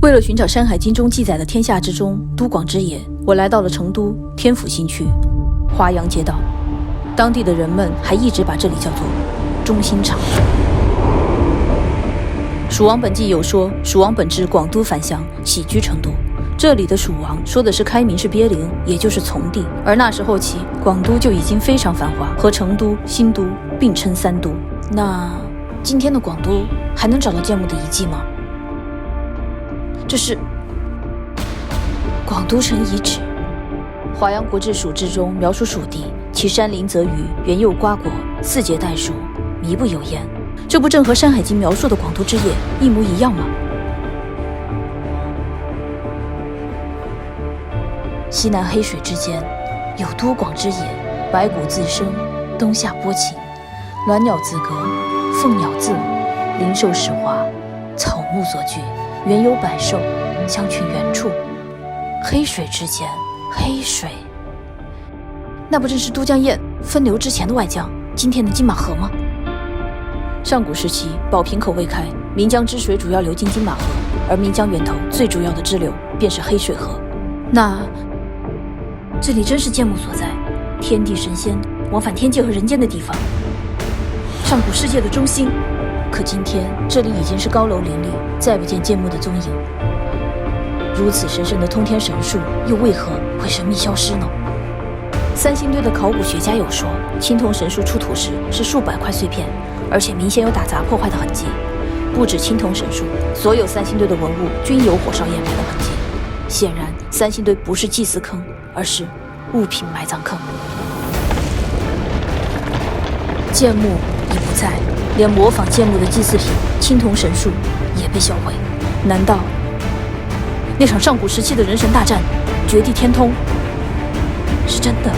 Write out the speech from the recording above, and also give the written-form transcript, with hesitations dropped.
为了寻找《山海经》中记载的天下之中都广之野，我来到了成都天府新区华阳街道，当地的人们还一直把这里叫做中心场。《蜀王本纪》有说，蜀王本至广都返乡，喜居成都。这里的蜀王说的是开明氏鳖灵，也就是从帝。而那时候起，广都就已经非常繁华，和成都、新都并称三都。那今天的广都还能找到建墓的遗迹吗？这是广都城遗址。华阳国志·蜀志中描述蜀地，其山林则余，园柚瓜果，四节带树，弥不有焉。这不正和《山海经》描述的广都之野一模一样吗？西南黑水之间，有都广之野，白骨自生，冬夏波晴，鸾鸟自歌，凤鸟自舞，灵兽始华，草木所聚，园有百兽，相群原处。黑水之间，黑水，那不正是都江堰分流之前的外江，今天的金马河吗？上古时期，宝瓶口未开，岷江之水主要流经金马河，而岷江源头最主要的支流便是黑水河。那这里真是建墓所在，天地神仙往返天界和人间的地方，上古世界的中心。可今天这里已经是高楼林立，再不见建墓的踪影。如此神圣的通天神树，又为何会神秘消失呢？三星堆的考古学家有说，青铜神树出土时是数百块碎片，而且明显有打砸破坏的痕迹。不止青铜神树，所有三星堆的文物均有火烧掩埋的痕迹。显然，三星堆不是祭祀坑，而是物品埋葬坑。建墓已不在，连模仿建墓的祭祀品青铜神树也被销毁。难道那场上古时期的人神大战，绝地天通是真的？